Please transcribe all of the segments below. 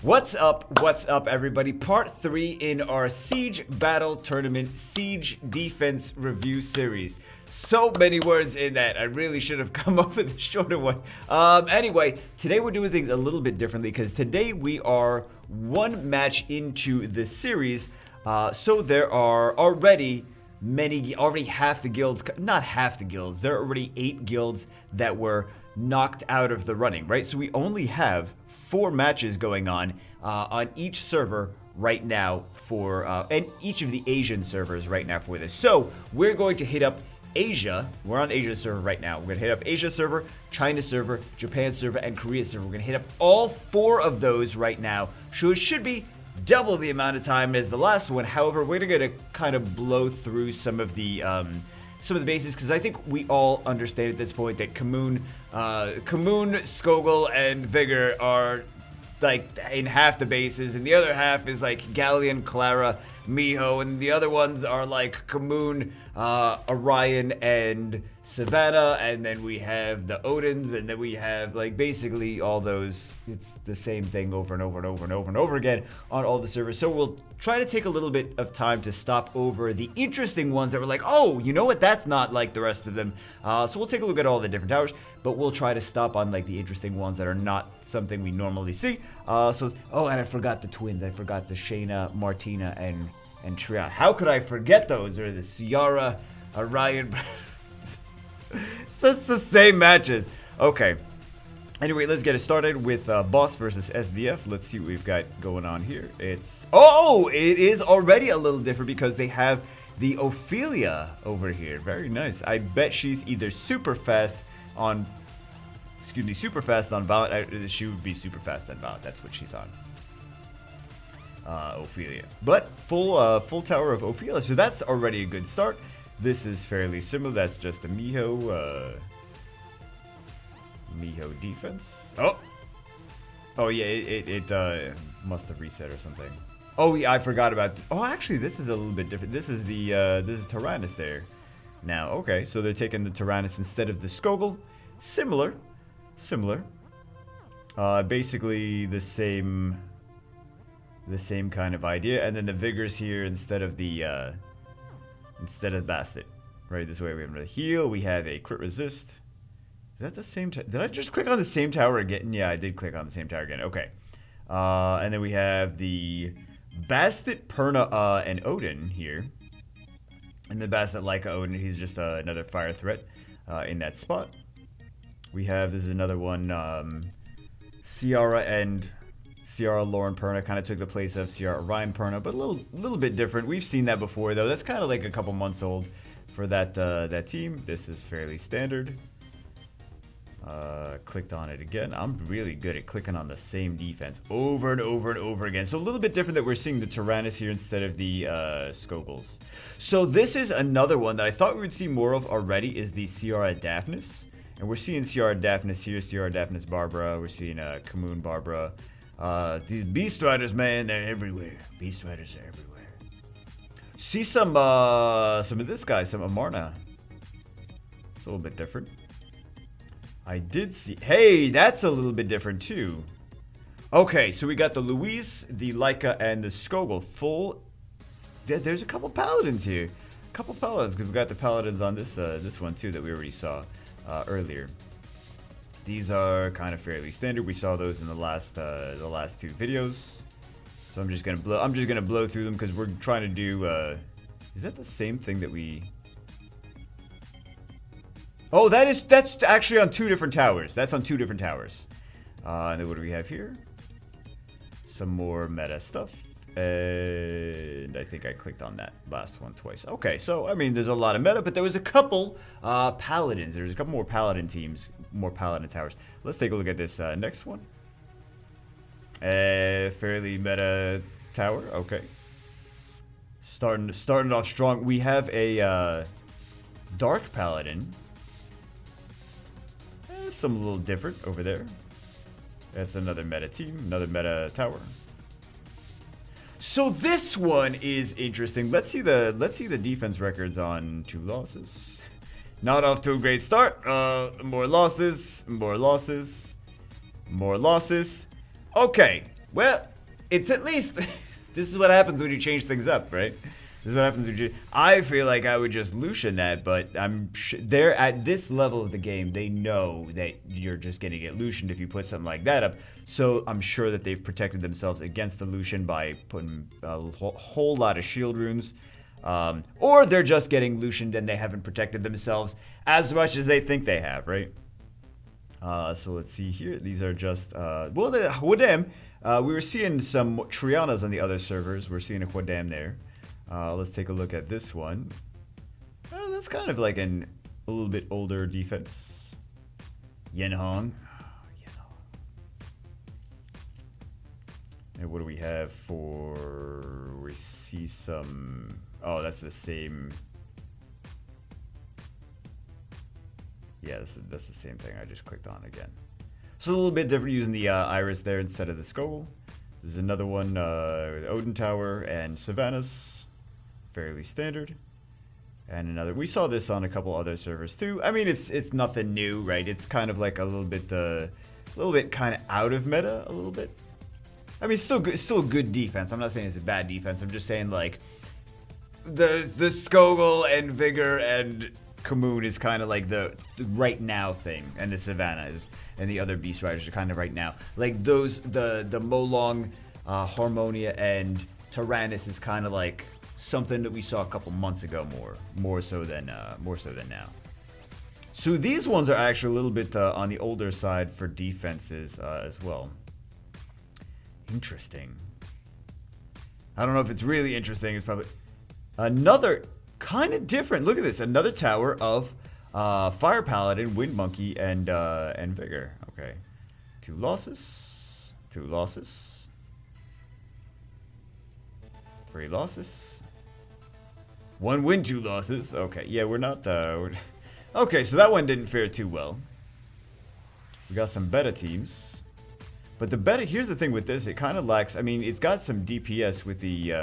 What's up, everybody? Part 3 in our Siege Battle Tournament Siege Defense Review Series. So many words in that. I really should have come up with a shorter one. Anyway, today we're doing things a little bit differently because today we are one match into the series. So there are already half the guilds, not half the guilds, there are already 8 guilds that were knocked out of the running, right? So we only have 4 matches going on each server right now for, and each of the Asian servers right now for this. So we're going to hit up Asia. We're on Asia server right now. We're going to hit up Asia server, China server, Japan server, and Korea server. We're going to hit up all 4 of those right now. So it should be double the amount of time as the last one. However, we're going to kind of blow through some of the basics because I think we all understand at this point that Kamoon, Skogul, and Vigor are like in half the bases, and the other half is like Galleon, Clara, Miho, and the other ones are like Kamoon, Orion, and Savannah, and then we have the Odins, and then we have like basically all those. It's the same thing over and over and over and over and over again on all the servers. So we'll try to take a little bit of time to stop over the interesting ones that were like, oh, you know what, that's not like the rest of them. So we'll take a look at all the different towers, but we'll try to stop on like the interesting ones that are not something we normally see. Oh, and I forgot the twins. I forgot the Shayna, Martina, and Triana. How could I forget those? Or the Ciara, Orion. It's the same matches. Okay. Anyway, let's get it started with Boss versus SDF. Let's see what we've got going on here. It is already a little different because they have the Ophelia over here. Very nice. I bet she's either super fast on Valorant. She would be super fast on Valorant. That's what she's on. Ophelia. But full tower of Ophelia. So that's already a good start. This is fairly similar. That's just a Miho defense. Oh yeah, it must have reset or something. Oh yeah, I forgot about this. Oh, actually, this is a little bit different. This is this is Tyrannus there. Now, okay, so they're taking the Tyrannus instead of the Skogul. Similar. Basically the same kind of idea, and then the Vigor's here instead of Bastet. Right, this way we have a heal. We have a crit resist. Is that the same? Did I just click on the same tower again? Yeah, I did click on the same tower again. Okay. And then we have the Bastet, Perna, and Odin here. And the Bastet, Leica, Odin, he's just another fire threat in that spot. We have, this is another one, Ciara, Lauren, Perna kind of took the place of Ciara, Ryan, Perna, but a little bit different. We've seen that before, though. That's kind of like a couple months old for that team. This is fairly standard. Clicked on it again. I'm really good at clicking on the same defense over and over and over again. So a little bit different that we're seeing the Tyrannus here instead of the Skoguls. So this is another one that I thought we would see more of already is the Ciara Daphnis. And we're seeing Ciara Daphnis here, Ciara Daphnis Barbara. We're seeing Kamoon Barbara. These Beast Riders, man, they're everywhere. Beast Riders are everywhere. See some of this guy, some Amarna. It's a little bit different. I did see. Hey, that's a little bit different too. Okay, so we got the Louise, the Leica, and the Skogul. There's a couple paladins here. A couple paladins, because we got the paladins on this one too that we already saw earlier. These are kind of fairly standard. We saw those in the last 2 videos. So I'm just gonna blow through them because we're trying to do. Is that the same thing that we? Oh, that's actually on 2 different towers. That's on 2 different towers. And then what do we have here? Some more meta stuff. And I think I clicked on that last one twice. Okay, so, I mean, there's a lot of meta, but there was a couple paladins. There's a couple more paladin teams, more paladin towers. Let's take a look at this next one. Fairly meta tower. Okay. Starting off strong. We have a dark paladin. Some a little different over there. That's another meta team, another meta tower. So this one is interesting. Let's see the defense records on 2 losses. Not off to a great start. More losses. Okay. Well, it's at least this is what happens when you change things up, right? This is what happens when you. I feel like I would just Lucian that, but they're at this level of the game. They know that you're just gonna get Lucianed if you put something like that up. So I'm sure that they've protected themselves against the Lucian by putting a whole lot of shield runes. Or they're just getting Lucianed and they haven't protected themselves as much as they think they have, right? So let's see here. These are just, well, the Hwadam. We were seeing some Trianas on the other servers. We're seeing a Hwadam there. Let's take a look at this one. That's kind of like a little bit older defense. Yenhong. And what do we have for... We see some... Oh, that's the same... Yeah, that's the same thing I just clicked on again. So a little bit different using the iris there instead of the skull. This is another one with Odin Tower and Savannah's. Fairly standard. And another... We saw this on a couple other servers too. I mean, it's nothing new, right? It's kind of like a little bit kind of out of meta, a little bit. I mean, still good defense. I'm not saying it's a bad defense. I'm just saying, like, the Skogul and Vigor and Kamoon is kind of like the right now thing, and the Savannah is, and the other Beast Riders are kind of right now. Like those, the Molong, Harmonia, and Tyrannus is kind of like something that we saw a couple months ago, more so than now. So these ones are actually a little bit on the older side for defenses as well. Interesting. I don't know if it's really interesting. It's probably another kind of different. Look at this. Another tower of Fire Paladin, Wind Monkey, and Vigor. Okay. 2 losses. 2 losses. 3 losses. 1 win, 2 losses. Okay. Yeah, we're not... Okay, so that one didn't fare too well. We got some beta teams. But the beta, here's the thing with this, it kind of lacks, I mean, it's got some DPS with the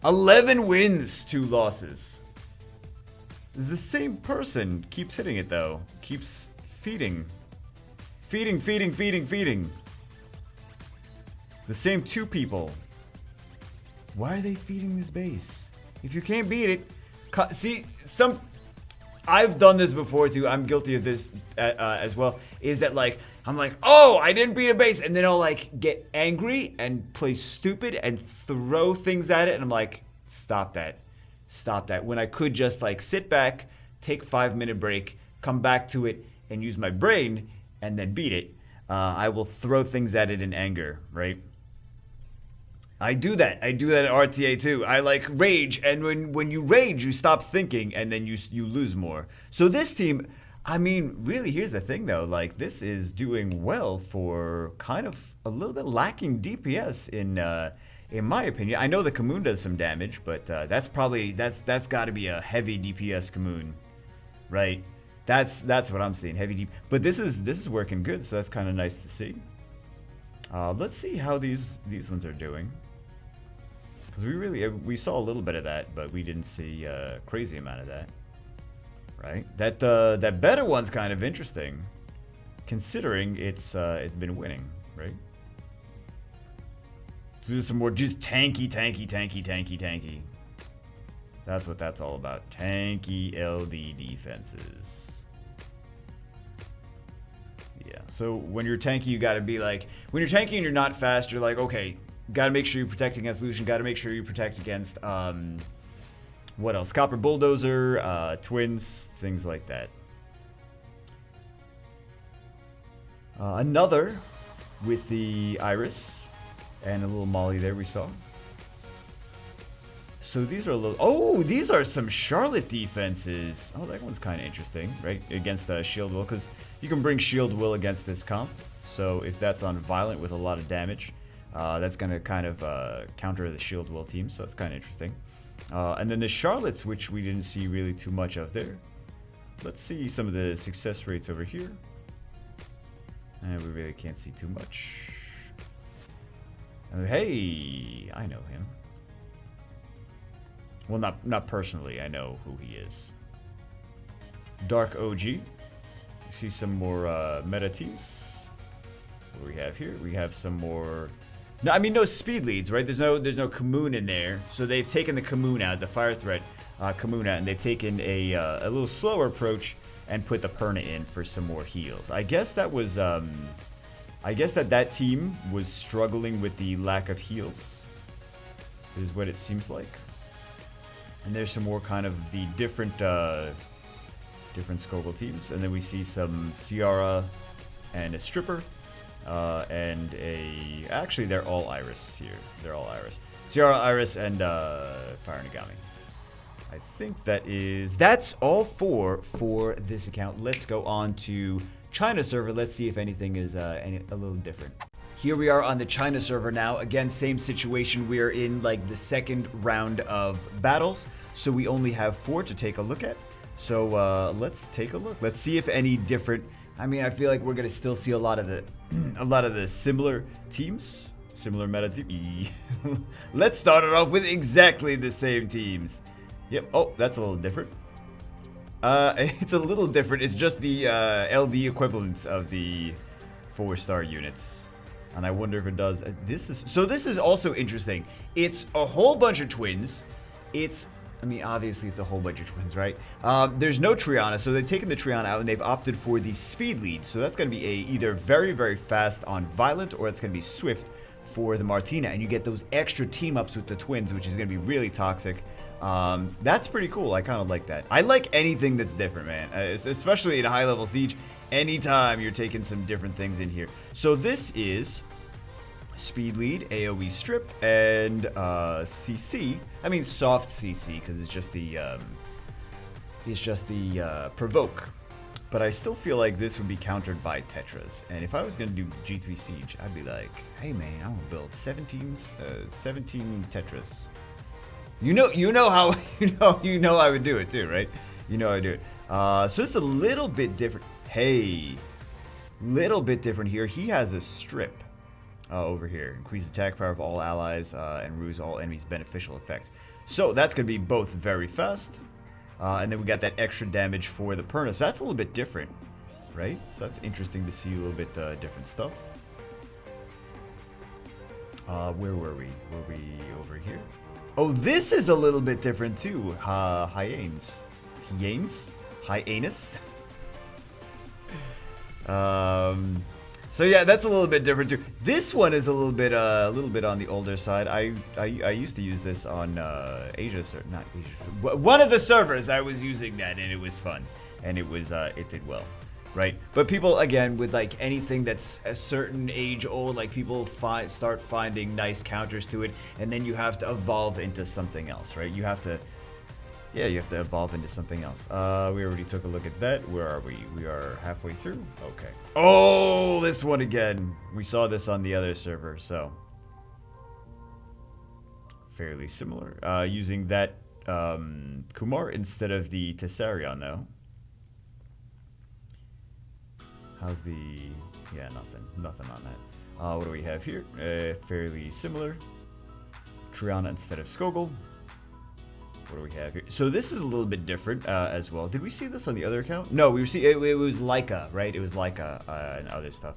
11 wins, 2 losses. The same person keeps hitting it though, keeps feeding. Feeding. The same 2 people. Why are they feeding this base? If you can't beat it, see, I've done this before too. I'm guilty of this as well. Is that like, I'm like, oh, I didn't beat a base. And then I'll like get angry and play stupid and throw things at it. And I'm like, stop that. Stop that. When I could just like sit back, take 5-minute break, come back to it and use my brain and then beat it. I will throw things at it in anger, right? I do that. I do that at RTA too. I like rage, and when you rage, you stop thinking, and then you lose more. So this team, I mean, really, here's the thing though. Like this is doing well for kind of a little bit lacking DPS in my opinion. I know the Kamoon does some damage, but that's got to be a heavy DPS Kamoon, right? That's what I'm seeing, heavy deep. But this is working good, so that's kind of nice to see. Let's see how these ones are doing. Because we saw a little bit of that, but we didn't see a crazy amount of that, right? That better one's kind of interesting, considering it's been winning, right? So there's some more just tanky. That's what that's all about. Tanky LD defenses. Yeah. So when you're tanky, you got to be like, when you're tanky and you're not fast, you're like, okay. Got to make sure you protect against Lucian. Got to make sure you protect against, what else? Copper Bulldozer, Twins, things like that. Another with the Iris and a little Molly there we saw. So these are a little... Oh, these are some Charlotte defenses. Oh, that one's kind of interesting, right? Against the Shield Will, because you can bring Shield Will against this comp. So if that's on Violent with a lot of damage... that's going to kind of counter the Shield Will team, so that's kind of interesting. And then the Charlottes, which we didn't see really too much of there. Let's see some of the success rates over here. And we really can't see too much. Hey, I know him. Well, not personally, I know who he is. Dark OG. You see some more meta teams. What do we have here? We have some more No, I mean no speed leads, right? There's no Kamoon in there, so they've taken the Kamoon out, the fire threat Kamoon out, and they've taken a little slower approach and put the Perna in for some more heals. I guess that was I guess that team was struggling with the lack of heals, is what it seems like. And there's some more kind of the different Skogul teams, and then we see some Ciara and a Stripper. And actually they're all Iris here. They're all Iris. Ciara, Iris, and Fire Nagami. I think that's all for this account. Let's go on to China server. Let's see if anything is a little different. Here we are on the China server now. Again, same situation. We are in like the second round of battles, so we only have 4 to take a look at. So let's take a look. Let's see if any different. I mean, I feel like we're gonna still see a lot of the similar teams, similar meta team. Let's start it off with exactly the same teams. Yep. Oh, that's a little different. It's a little different. It's just the LD equivalents of the 4-star units, and I wonder if it does. This is also interesting. It's a whole bunch of twins. I mean, obviously, it's a whole bunch of twins, right? There's no Triana, so they've taken the Triana out, and they've opted for the speed lead. So that's going to be either very, very fast on Violent, or it's going to be swift for the Martina. And you get those extra team-ups with the twins, which is going to be really toxic. That's pretty cool. I kind of like that. I like anything that's different, man. Especially in a high-level siege. Anytime you're taking some different things in here. So this is speed lead, AoE strip, and CC. I mean soft CC because it's just the provoke. But I still feel like this would be countered by Tetras. And if I was gonna do G3 Siege, I'd be like, hey man, I'm gonna build 17 Tetras. You know how you know I would do it too, right? You know I would do it. So it's a little bit different. Hey, little bit different here. He has a strip. Over here. Increase attack power of all allies and ruse all enemies' beneficial effects. So that's going to be both very fast. And then we got that extra damage for the Perna. So that's a little bit different, right? So that's interesting to see a little bit different stuff. Where were we? Were we over here? Oh, this is a little bit different too. Hyenas? Hyenas? So yeah, that's a little bit different too. This one is a little bit on the older side. I used to use this on Asia, not Asia. One of the servers I was using that, and it was fun, and it did well, right? But people again with like anything that's a certain age old, like people start finding nice counters to it, and then you have to evolve into something else, right? You have to evolve into something else. We already took a look at that. Where are we? We are halfway through. Okay. Oh, this one again. We saw this on the other server, so fairly similar. Using that Kumar instead of the Tessarion, though. How's the... Yeah, nothing on that. What do we have here? Fairly similar. Triana instead of Skogul. What do we have here? So this is a little bit different as well. Did we see this on the other account? No, we see it was Leica, right? It was Leica and other stuff.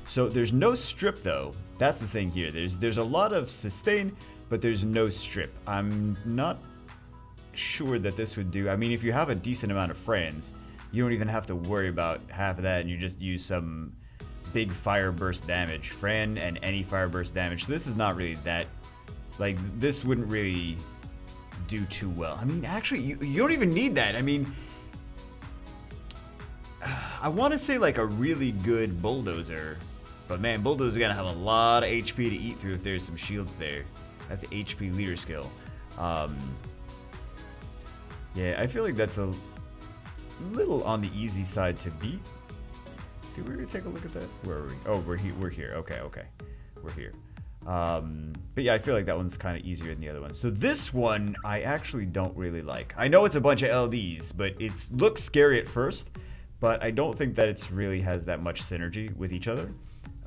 So there's no strip though. That's the thing here. There's a lot of sustain, but there's no strip. I'm not sure that this would do. I mean, if you have a decent amount of friends, you don't even have to worry about half of that, and you just use some big fire burst damage, Fran, and any fire burst damage. So this is not really that. Like this wouldn't really do too well. I mean, actually, you don't even need that. I mean, I want to say like a really good bulldozer, but man, bulldozer gonna have a lot of HP to eat through if there's some shields there. That's HP leader skill. Yeah, I feel like that's a little on the easy side to beat. Did we take a look at that? Where are we? Oh, we're here. Okay, we're here. But yeah, I feel like that one's kind of easier than the other one. So this one, I actually don't really like. I know it's a bunch of LDs, but it looks scary at first, but I don't think that it's really has that much synergy with each other.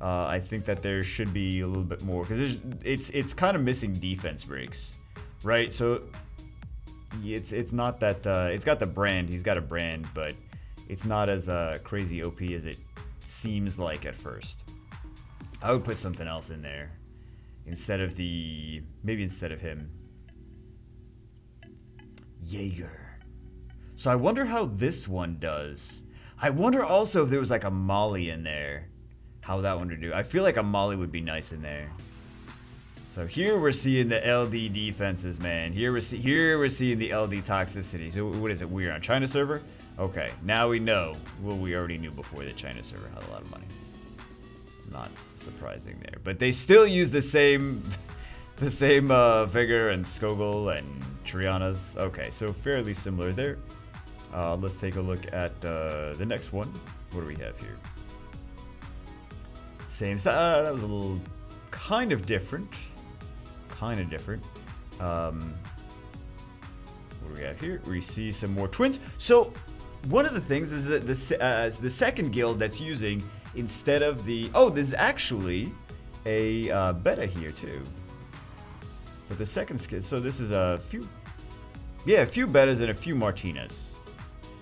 I think that there should be a little bit more, because it's kind of missing defense breaks, right? So it's not that, it's got the brand, he's got a brand, but it's not as crazy OP as it seems like at first. I would put something else in there. instead of maybe instead of him. Jaeger. So I wonder how this one does. I wonder also if there was like a Molly in there. How that one would do. I feel like a Molly would be nice in there. So here we're seeing the LD defenses, man. Here we're seeing the LD toxicity. So what is it? We're on China server? Okay, now we know. Well, we already knew before the China server had a lot of money. Not surprising there. But they still use the same Vigor and Skogul and Trianas. Okay, so fairly similar there. Let's take a look at the next one. What do we have here? Same stuff. That was a little kind of different. What do we have here? We see some more twins. So one of the things is that the second guild that's using, instead of the... Oh, there's actually a beta here too. But the second skill... So this is a few betas and a few Martinas.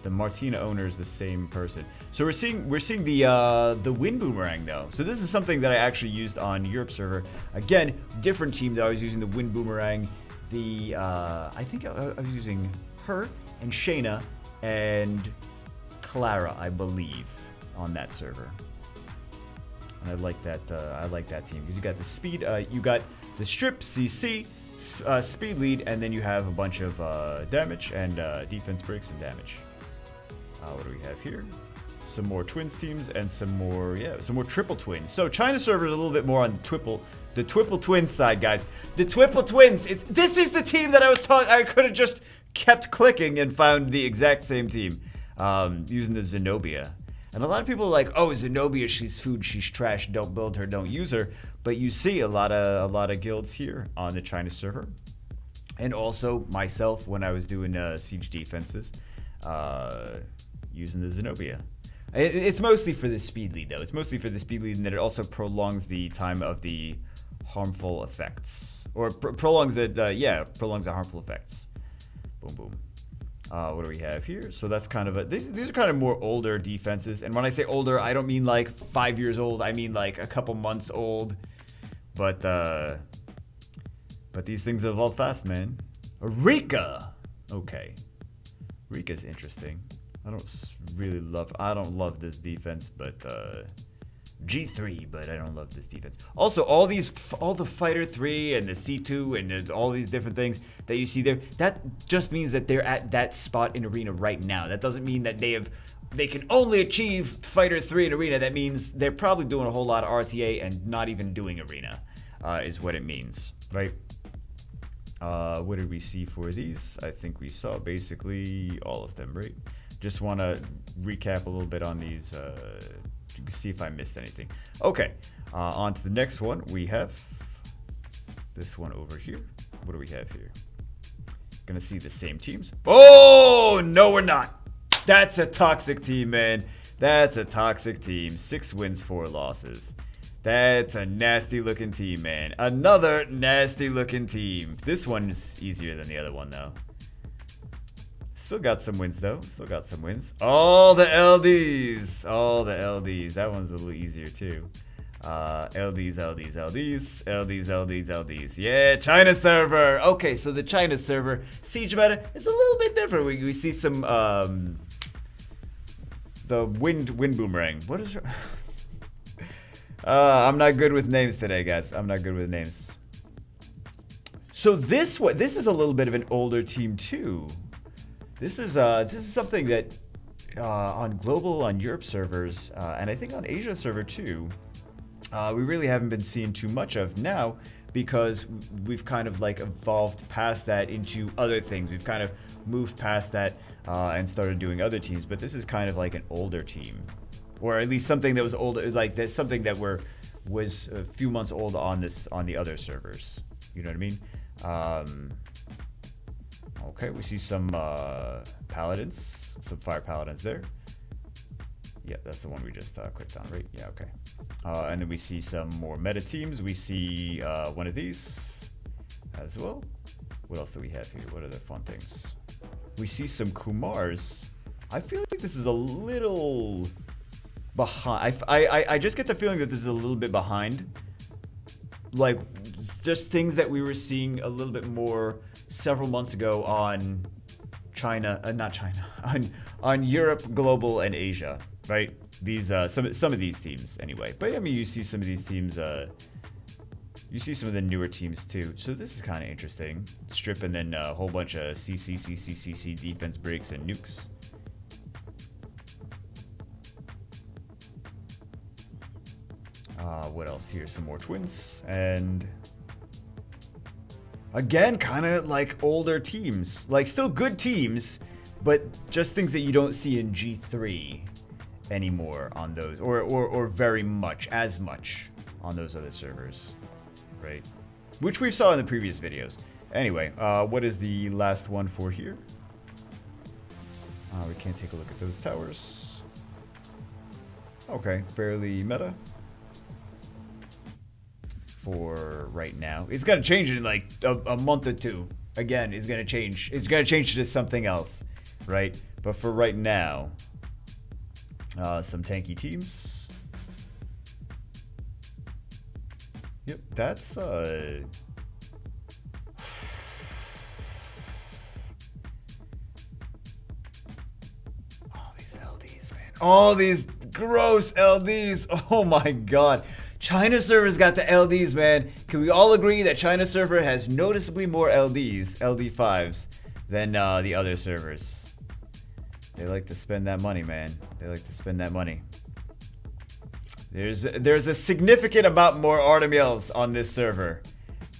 The Martina owner is the same person. So we're seeing the wind boomerang though. So this is something that I actually used on Europe server. Again, different team that I was using the wind boomerang. I think I was using her and Shayna and Clara, I believe, on that server. And I like that team because you got the speed, you got the strip, CC, speed lead, and then you have a bunch of damage and defense breaks and damage. What do we have here? Some more twins teams and some more triple twins. So China server is a little bit more on the triple twins side, guys. The triple twins this is the team that I was talking. I could have just kept clicking and found the exact same team using the Zenobia. And a lot of people are like, "Oh, Zenobia, she's food, she's trash. Don't build her, don't use her." But you see a lot of guilds here on the China server, and also myself when I was doing siege defenses, using the Zenobia. It's mostly for the speed lead, though. It's mostly for the speed lead, and that it also prolongs the time of the harmful effects, or prolongs the harmful effects. Boom, boom. What do we have here? So that's kind of these are kind of more older defenses. And when I say older, I don't mean like 5 years old. I mean like a couple months old. But these things evolve fast, man. Rika. Okay. Rika's interesting. I don't love this defense, but G3, but I don't love this defense. Also, all the Fighter 3 and the C2 and there's all these different things that you see there, that just means that they're at that spot in Arena right now. That doesn't mean that they can only achieve Fighter 3 in Arena. That means they're probably doing a whole lot of RTA and not even doing Arena, is what it means, right? What did we see for these? I think we saw basically all of them, right? Just want to recap a little bit on these, see if I missed anything. Okay, on to the next one. We have this one over here. What do we have here? Gonna see the same teams. Oh, no, we're not. That's a toxic team, man. That's a toxic team. 6 wins, 4 losses. That's a nasty looking team, man. Another nasty looking team. This one's easier than the other one, though. Still got some wins, though. Still got some wins. All the LDs. All the LDs. That one's a little easier, too. LDs. Yeah, China server. Okay, so the China server siege meta is a little bit different. We see some, the wind boomerang. What is her? I'm not good with names today, guys. I'm not good with names. So this is a little bit of an older team, too. This is something that on Europe servers, and I think on Asia server too, we really haven't been seeing too much of now because we've kind of like evolved past that into other things. We've kind of moved past that and started doing other teams. But this is kind of like an older team, or at least something that was older, like that's something that was a few months old on the other servers. You know what I mean? Okay, we see some paladins, some fire paladins there. Yeah, that's the one we just clicked on, right? Yeah, okay. And then we see some more meta teams. We see one of these as well. What else do we have here? What are the fun things? We see some Kumars. I feel like this is a little behind. I just get the feeling that this is a little bit behind, like just things that we were seeing a little bit more several months ago on China, not China, on Europe, global, and Asia, right? These some of these teams anyway. But I mean, you see some of these teams. You see some of the newer teams too. So this is kind of interesting. Strip and then a whole bunch of CC defense breaks and nukes. What else here? Some more twins. And again, kind of like older teams. Like still good teams, but just things that you don't see in G3 anymore on those. Or very much, as much on those other servers. Right? Which we saw in the previous videos. Anyway, what is the last one for here? We can't take a look at those towers. Okay, fairly meta. For right now. It's gonna change in like a month or two. Again, it's gonna change. It's gonna change to something else. Right? But for right now, some tanky teams. Yep, that's oh, these LDs, man. All these gross LDs. Oh my god. China server's got the LDs, man. Can we all agree that China server has noticeably more LDs, LD5s, than the other servers? They like to spend that money, man. They like to spend that money. There's a significant amount more RMLs on this server.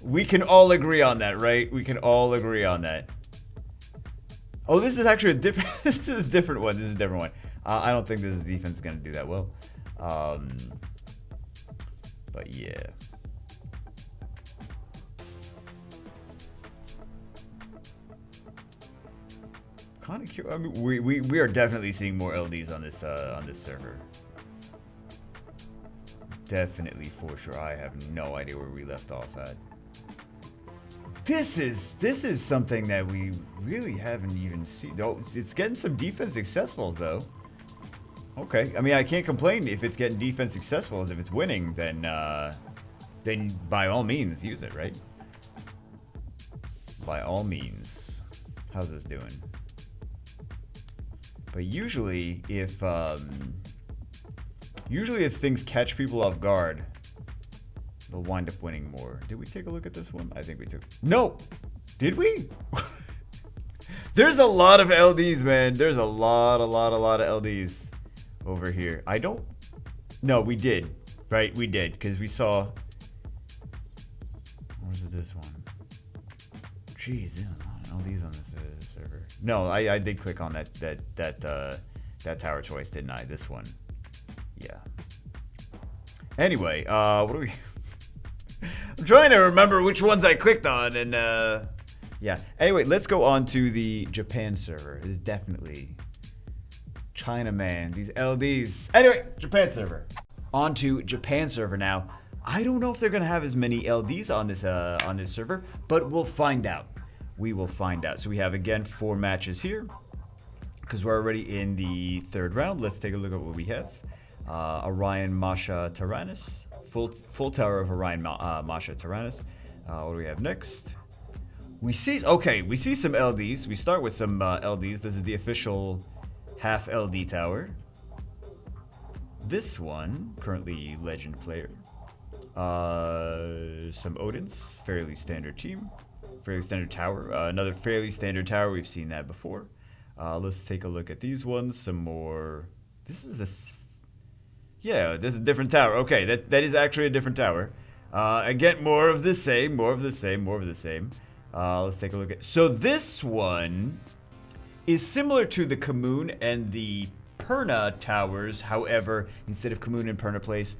We can all agree on that, right? We can all agree on that. Oh, this is actually a different. This is a different one. This is a different one. I don't think this defense is gonna do that well. But yeah. Kind of curious. I mean, we are definitely seeing more LDs on this server. Definitely, for sure. I have no idea where we left off at. This is something that we really haven't even seen. Oh, it's getting some defense successfuls though. Okay, I mean I can't complain if it's getting defense successfuls. If it's winning, then by all means use it, right? By all means. How's this doing? But usually if things catch people off guard, they'll wind up winning more. Did we take a look at this one? I think we took... No! Did we? There's a lot of LDs, man. There's a lot of LDs over here. I don't... No, we did. Right? We did. Because we saw... What was it, this one? Jeez, there's a lot of LDs on this server. No, I did click on that tower choice, didn't I? This one. Yeah. Anyway, what do we... I'm trying to remember which ones I clicked on, and yeah. Anyway, let's go on to the Japan server. It is definitely China, man. These LDs. Anyway, Japan server. On to Japan server now. I don't know if they're gonna have as many LDs on this server, but we'll find out. We will find out. So we have again 4 matches here, because we're already in the 3rd round. Let's take a look at what we have. Orion Masha Tyrannus. Full tower of Orion Masha Tyrannus. What do we have next? We see some LDs. We start with some LDs. This is the official half LD tower. This one, currently legend player. Some Odins, fairly standard team. Fairly standard tower. Another fairly standard tower. We've seen that before. Let's take a look at these ones. Some more. This is this. Yeah, this is a different tower. Okay, that is actually a different tower. Again, more of the same. Let's take a look at... So this one is similar to the Kamoon and the Perna towers. However, instead of Kamoon and Perna place,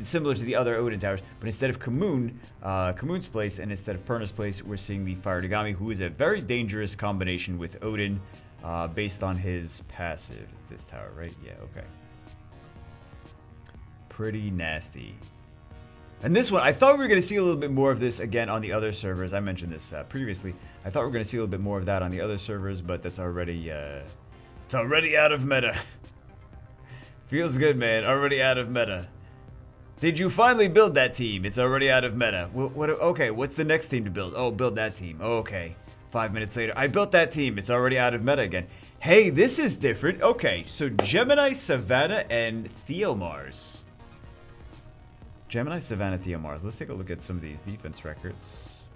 similar to the other Odin towers, but instead of Kamoon's place, and instead of Perna's place, we're seeing the Fire Dagami, who is a very dangerous combination with Odin, based on his passive. It's this tower, right? Yeah, okay. Pretty nasty. And this one, I thought we were going to see a little bit more of this again on the other servers. I mentioned this previously. I thought we were going to see a little bit more of that on the other servers, but that's already, it's already out of meta. Feels good, man. Already out of meta. Did you finally build that team? It's already out of meta. Okay, what's the next team to build? Oh, build that team. Oh, okay. 5 minutes later, I built that team. It's already out of meta again. Hey, this is different. Okay, so Gemini, Savannah, and Theomars. Gemini, Savannah, Theomars. Let's take a look at some of these defense records.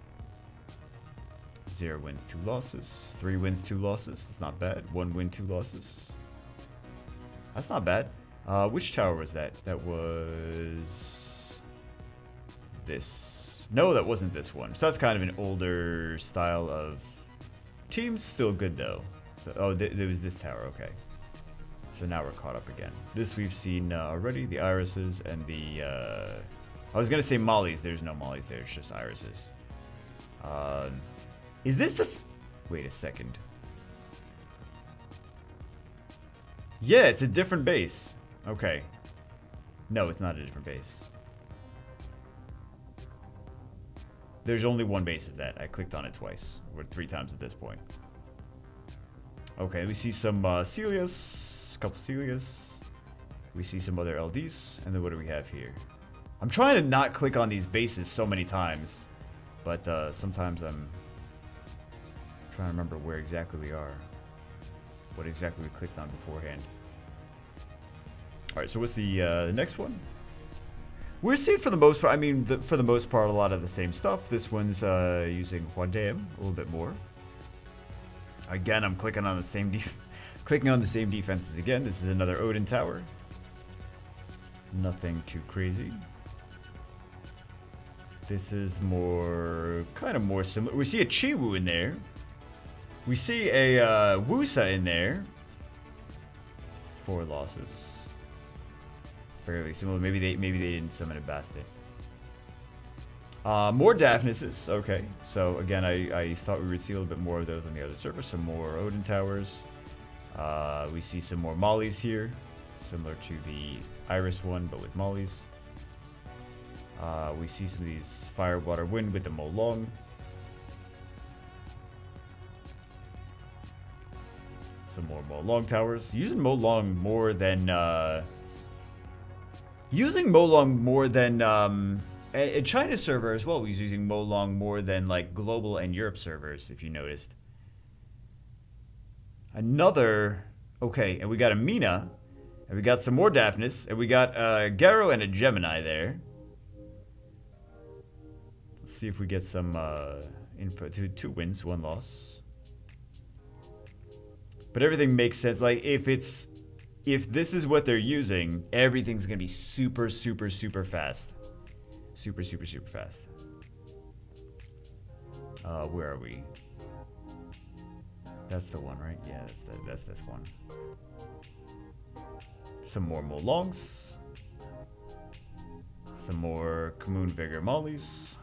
0 wins, 2 losses. 3 wins, 2 losses. That's not bad. 1 win, 2 losses. That's not bad. Which tower was that? That was this. No, that wasn't this one. So that's kind of an older style of teams. Still good though. So, oh, there was this tower. Okay. So now we're caught up again. This we've seen already. The irises and the. I was gonna say mollies. There's no mollies there. It's just irises. Is this the? Wait a second. Yeah, it's a different base. Okay. No, it's not a different base. There's only one base of that. I clicked on it twice. Or 3 times at this point. Okay, we see some Celias. A couple Celias. We see some other LDs. And then what do we have here? I'm trying to not click on these bases so many times. But sometimes I'm trying to remember where exactly we are. What exactly we clicked on beforehand. Alright, so what's the next one? We're seeing for the most part, I mean, for the most part, a lot of the same stuff. This one's using Huadam a little bit more. Again, I'm clicking on the same defenses again. This is another Odin tower. Nothing too crazy. This is more, kind of more similar. We see a Chiwu in there. We see a Wusa in there. 4 losses. Fairly similar. Maybe they didn't summon a Bastard. More Daphneses. Okay. So again, I thought we would see a little bit more of those on the other server. Some more Odin towers. We see some more Mollies here, similar to the Iris one, but with Mollies. We see some of these Fire, Water, Wind with the Molong. Some more Molong towers. Using Molong more than a China server as well. He's using Molong more than like global and Europe servers, if you noticed. Another, okay, and we got a Mina, and we got some more Daphnis, and we got a Garo and a Gemini there. Let's see if we get some info. 2 wins, 1 loss. But everything makes sense. Like if this is what they're using, everything's gonna be super, super, super fast. Super, super, super fast. Where are we? That's the one, right? Yeah, that's this one. Some more Molongs. Some more Kamoon Vigor Mollies.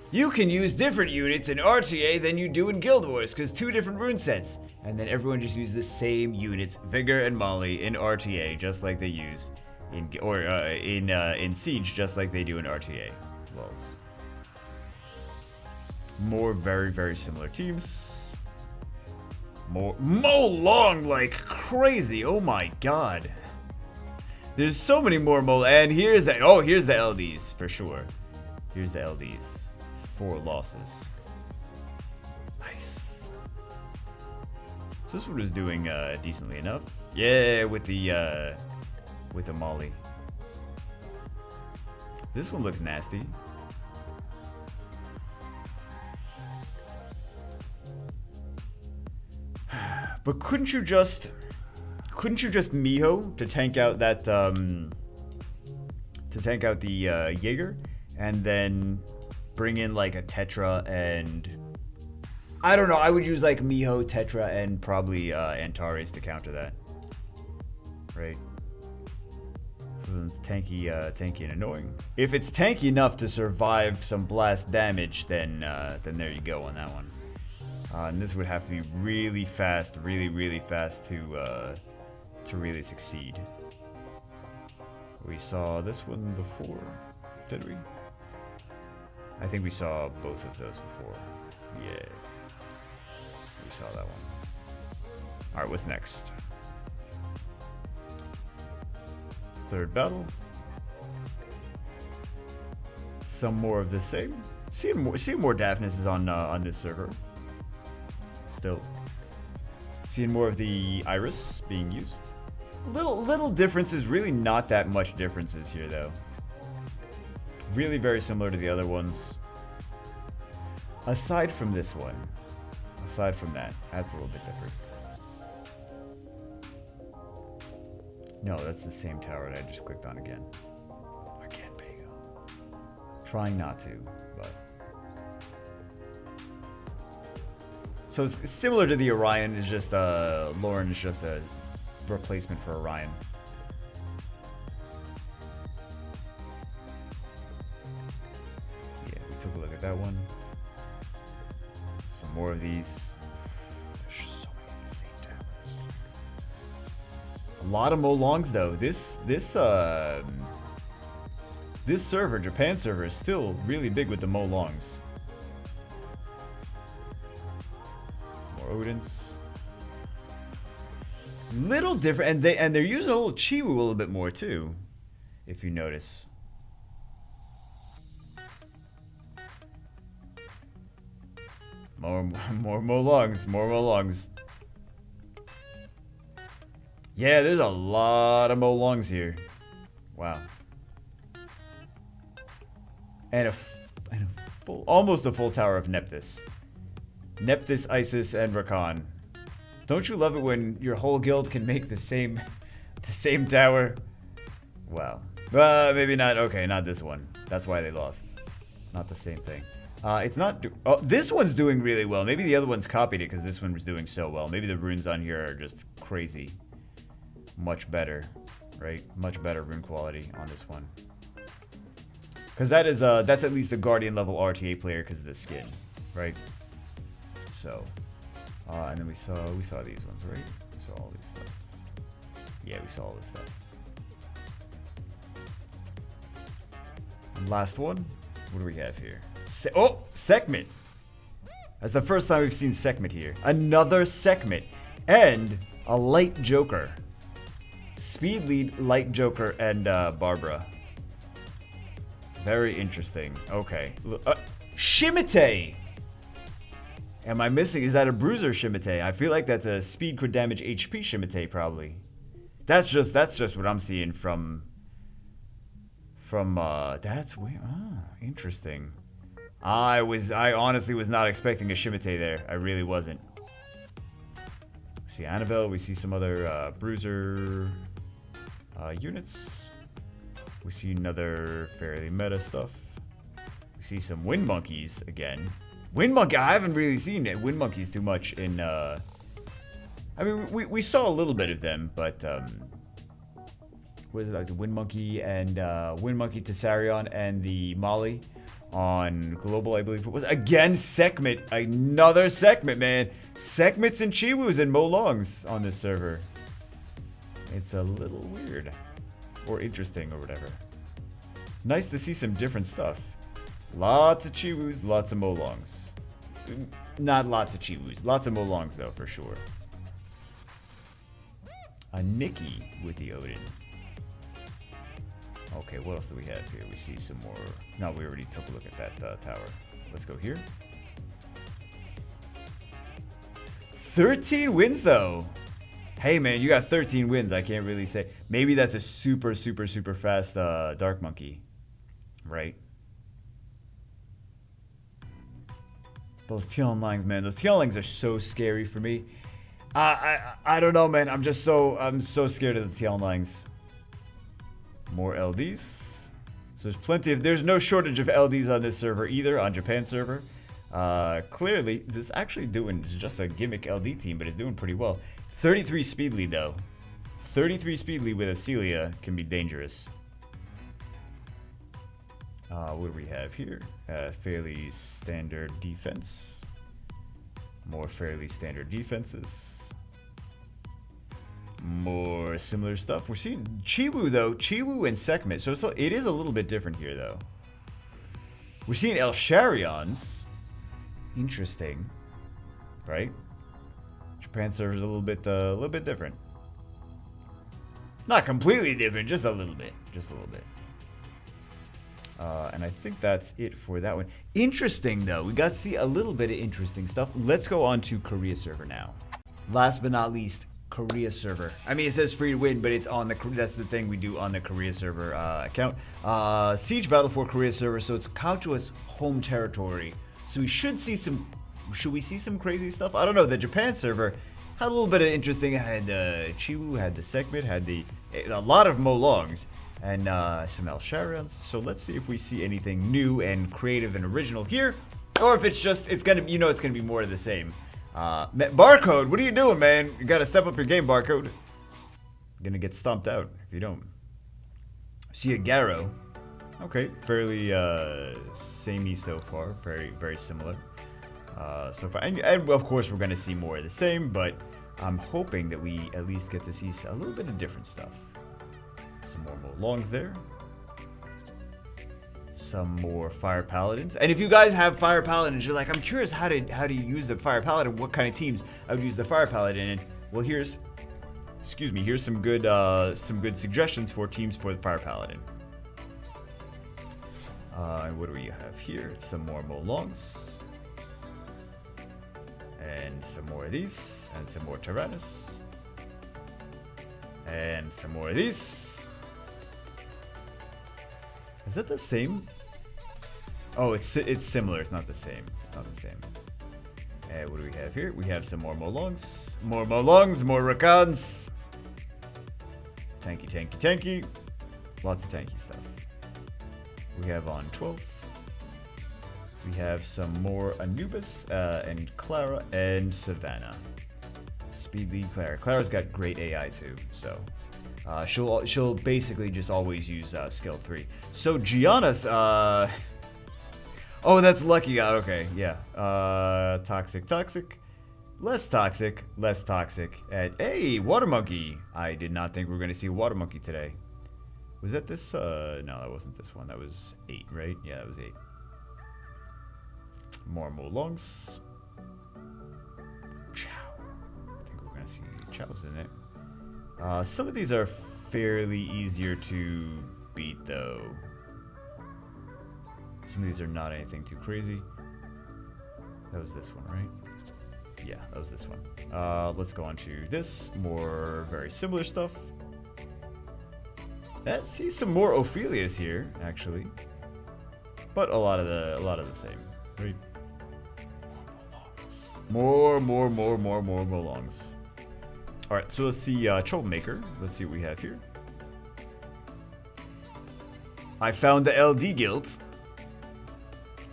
You can use different units in RTA than you do in Guild Wars, because 2 different rune sets. And then everyone just uses the same units, Vigor and Molly, in RTA, just like they use in Siege, just like they do in RTA. Lols. More very, very similar teams. More Molong like crazy. Oh my god. There's so many more and here's the here's the LDs for sure. Here's the LDs. 4 losses. Nice. So this one was doing decently enough. Yeah, with the Molly. This one looks nasty. But couldn't you just Miho to tank out that the Jaeger and then bring in like a Tetra and I don't know, I would use like Miho, Tetra, and probably Antares to counter that. Right? So it's tanky and annoying. If it's tanky enough to survive some blast damage, then there you go on that one. And this would have to be really fast, really fast to really succeed. We saw this one before, did we? I think we saw both of those before. Yeah. We saw that one. Alright, what's next? 3rd battle. some more of the same. Seeing more Daphnis on this server. Still. Seeing more of the Iris being used. Little differences, really not that much differences here though. Really very similar to the other ones. Aside from this one. Aside from that, that's a little bit different. No, that's the same tower that I just clicked on again. Again, Bago. Trying not to, but. So it's similar to the Orion, it's just Lauren is just a replacement for Orion. Yeah, we took a look at that one. Some more of these. There's so many of the same towers. A lot of Molongs though. This server, Japan server, is still really big with the Molongs. More Odins. Little different, and they're using a little Chiwu a little bit more too, if you notice. More Molongs. Yeah, there's a lot of Molongs here. Wow. And almost a full tower of Nephthys. Nephthys, Isis, and Rakan. Don't you love it when your whole guild can make the same tower? Wow. Maybe not. Okay, not this one. That's why they lost. Not the same thing. It's not. Oh, this one's doing really well. Maybe the other one's copied it because this one was doing so well. Maybe the runes on here are just crazy. Much better, right? Much better rune quality on this one. Because that is that's at least the Guardian level RTA player because of the skin, right? So, and then we saw these ones, right? We saw all these stuff. Yeah, we saw all this stuff. And last one, what do we have here? Sekhmet. That's the first time we've seen Sekhmet here. Another Sekhmet and a light Joker. Speed lead, light Joker, and Barbara. Very interesting. Okay. Shimite! Am I missing? Is that a bruiser Shimite? I feel like that's a speed could damage HP Shimite probably. That's just what I'm seeing from that's weird. Oh, interesting. I honestly was not expecting a Shimite there. I really wasn't. We see Annabelle, we see some other bruiser units. We see another fairly meta stuff. We see some wind monkeys again. Wind monkey, I haven't really seen it. Wind monkeys too much in. I mean, we saw a little bit of them, but what is it, like the wind monkey and wind monkey Tessarion and the Molly on global, I believe it was. Again, Sekhmet, another Sekhmet, man. Sekhmets and Chiwus and Molongs on this server. It's a little weird. Or interesting or whatever. Nice to see some different stuff. Lots of Chiwus, lots of Molongs. Not lots of Chiwus, lots of Molongs though, for sure. A Nikki with the Odin. Okay, what else do we have here? We see some more. No, we already took a look at that tower. Let's go here. 13 wins though. Hey man, you got 13 wins. I can't really say. Maybe that's a super fast Dark Monkey, right? Those Tianlings, man. Those Tianlings are so scary for me. I don't know, man. I'm so scared of the Tianlings. More LDs. So there's no shortage of LDs on this server either, on Japan server. Clearly, this is actually it's just a gimmick LD team, but it's doing pretty well. 33 speed lead though. 33 speed lead with a Celia can be dangerous. What do we have here? Fairly standard defense. More fairly standard defenses. More similar stuff. We're seeing Chiwu though. Chiwu and Sekhmet. So it is a little bit different here though. We're seeing El Sharions. Interesting. Right? Japan server's a little bit different. Not completely different, just a little bit. Just a little bit. And I think that's it for that one. Interesting, though. We got to see a little bit of interesting stuff. Let's go on to Korea server now. Last but not least, Korea server. I mean, it says free to win, but it's on the, that's the thing we do on the Korea server account. Siege Battle for Korea server, so it's count to us home territory. So we should see some, should we see some crazy stuff? I don't know. The Japan server had a little bit of interesting. Had Chiwu, had the Sekhmet, had a lot of Molongs, and some El Sharons. So let's see if we see anything new and creative and original here, or if it's just, it's gonna, you know, it's gonna be more of the same. Barcode, what are you doing, man? You gotta step up your game, Barcode. You're gonna get stomped out if you don't. See a Garo. Okay, fairly samey so far. Very similar so far. And of course, we're gonna see more of the same, but I'm hoping that we at least get to see a little bit of different stuff. Some more Molongs there. Some more Fire Paladins. And if you guys have Fire Paladins, you're like, I'm curious how do you use the Fire Paladin? What kind of teams I would use the Fire Paladin in? Well, here's some good suggestions for teams for the Fire Paladin. What do we have here? Some more Molongs. And some more of these. And some more Tyrannus. And some more of these. Is that the same? Oh, it's similar. It's not the same. It's not the same. And what do we have here? We have some more Molongs. More Molongs, more Rakans. Tanky. Lots of tanky stuff. We have on 12. We have some more Anubis and Clara and Savannah. Speed lead Clara. Clara's got great AI too, so she'll basically just always use skill 3. So Gianna's oh, that's lucky. Okay, yeah. Toxic. Less toxic. And hey, Water Monkey. I did not think we were gonna see a Water Monkey today. Was that this? No, that wasn't this one. That was 8, right? Yeah, that was 8. More Molongs. Chow. I think we're gonna see Chows in it. Some of these are fairly easier to beat, though. Some of these are not anything too crazy. That was this one, right? Yeah, that was this one. Let's go on to this. More very similar stuff. Let's see some more Ophelias here, actually. But a lot of the same. Right? More Molongs. Alright, so let's see Troublemaker. Let's see what we have here. I found the LD guild.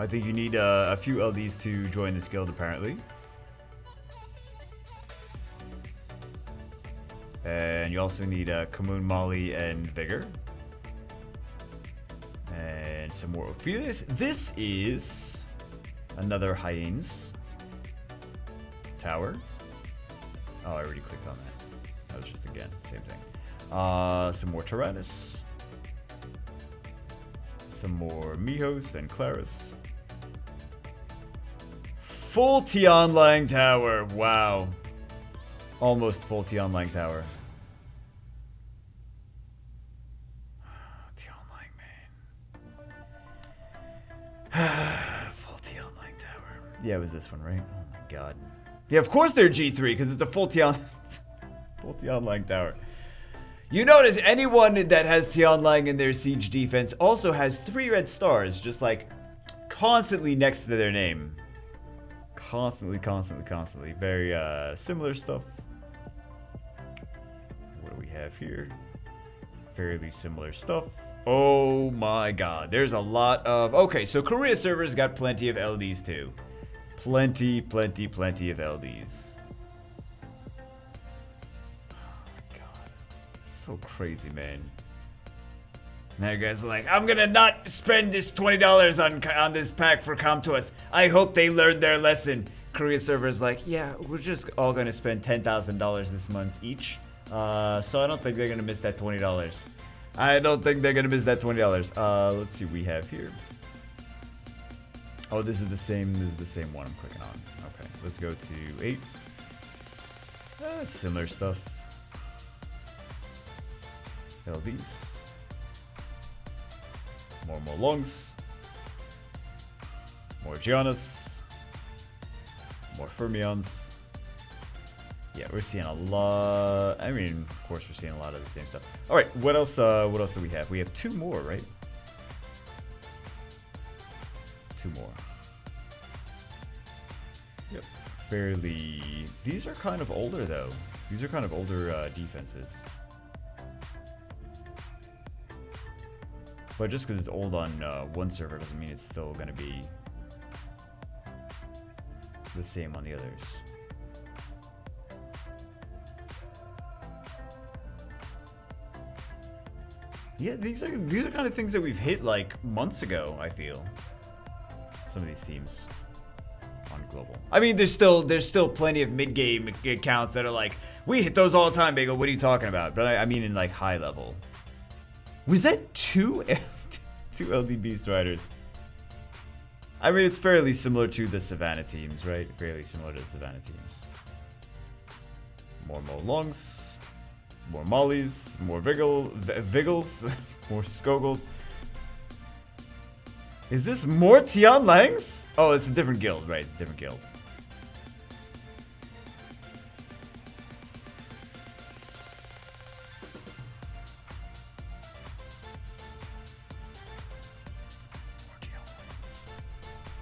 I think you need a few LDs to join this guild, apparently. And you also need Kamoon, Molly, and Vigor. And some more Ophelius. This is another Hyenas tower. Oh, I already clicked on that. That was just, again, same thing. Some more Tyrannus. Some more Mihos and Claris. Full Tianlang Tower. Wow. Almost full Tianlang Tower. Tianlang, man. Full Tianlang Tower. Yeah, it was this one, right? Oh my god. Yeah, of course they're G3, because it's a full Tianlang Tower. You notice anyone that has Tianlang in their siege defense also has 3 red stars, just like constantly next to their name. Constantly. Very similar stuff. What do we have here? Fairly similar stuff. Oh my god, there's a lot of... Okay, so Korea servers got plenty of LDs too. Plenty of LDs. So crazy, man. Now you guys are like, I'm gonna not spend this $20 on this pack for Come To Us. I hope they learned their lesson. Korea server's like, yeah, we're just all gonna spend $10,000 this month each. So I don't think they're gonna miss that $20. I don't think they're gonna miss that $20. Let's see what we have here. Oh, this is the same one I'm clicking on. Okay, let's go to 8. Similar stuff. LDs. More Molongs. More Giannis. More Fermions. Yeah, we're seeing a lot. I mean, of course, we're seeing a lot of the same stuff. All right, what else? What else do we have? We have 2 more, right? 2 more. Yep. Fairly. These are kind of older, though. These are kind of older defenses. But just because it's old on one server doesn't mean it's still going to be the same on the others. Yeah, these are kind of things that we've hit like months ago, I feel. Some of these teams on global. I mean, there's still plenty of mid-game accounts that are like, we hit those all the time, Bagel. What are you talking about? But I mean in like high level. Was that 2 LDB Striders? I mean, it's fairly similar to the Savannah teams, right? Fairly similar to the Savannah teams. More Molongs. More Mollies, more Viggles, more Skogels. Is this more Tian Langs? Oh, it's a different guild, right? It's a different guild.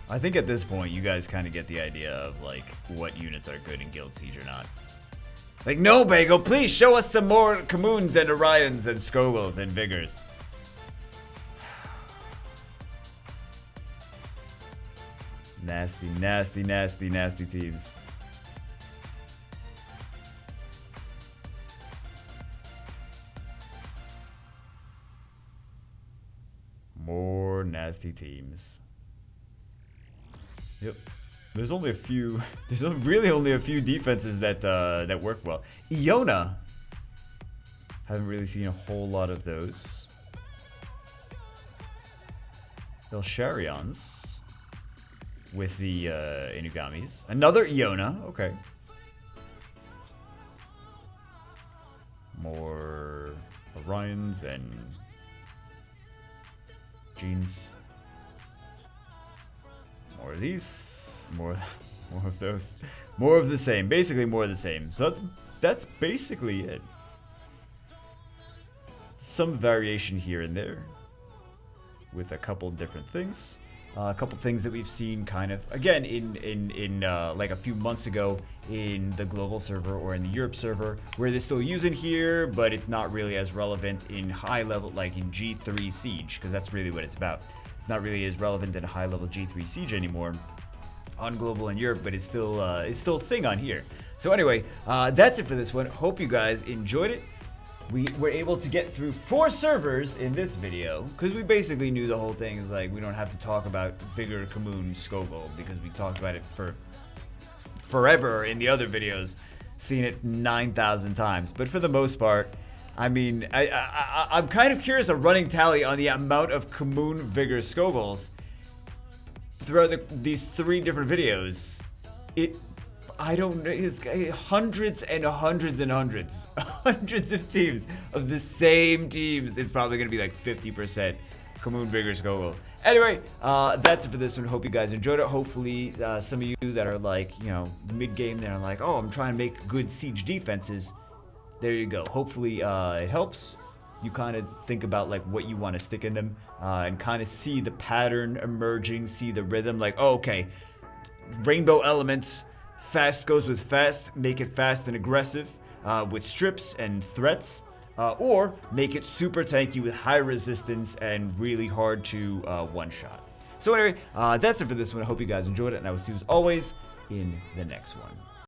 I think at this point, you guys kind of get the idea of like what units are good in Guild Siege or not. Like, no, Bagel, please show us some more Kamoons and Orions and Skogels and Vigors. Nasty, nasty, nasty, nasty teams. More nasty teams. Yep. There's only a few. There's really only a few defenses that that work well. Iona. Haven't really seen a whole lot of those. Belsharions with the Inugamis. Another Iona. Okay. More Orions and Jeans. More of these. More of those. More of the same. Basically more of the same. So that's basically it. Some variation here and there with a couple different things. A couple things that we've seen kind of again in like a few months ago in the global server or in the Europe server where they're still using here, but it's not really as relevant in high level like in G3 Siege, because that's really what it's about. It's not really as relevant in high level G3 Siege anymore on global and Europe, but it's still a thing on here. So anyway, that's it for this one. Hope you guys enjoyed it. We were able to get through 4 servers in this video because we basically knew the whole thing is like we don't have to talk about Vigor, Kamoon, Skogel because we talked about it for forever in the other videos, seen it 9,000 times. But for the most part, I mean, I'm kind of curious a running tally on the amount of Kamoon, Vigor, Skogels throughout these 3 different videos. I don't know, it's hundreds and hundreds and hundreds of teams of the same teams. It's probably going to be like 50% Kamoon, Vigor, Skogel. Anyway, that's it for this one. Hope you guys enjoyed it. Hopefully, some of you that are like, you know, mid-game, they're like, oh, I'm trying to make good siege defenses. There you go. Hopefully, it helps. You kind of think about like what you want to stick in them and kind of see the pattern emerging, see the rhythm. Like, oh, okay, rainbow elements. Fast goes with fast, make it fast and aggressive with strips and threats, or make it super tanky with high resistance and really hard to one-shot. So anyway, that's it for this one. I hope you guys enjoyed it, and I will see you as always in the next one.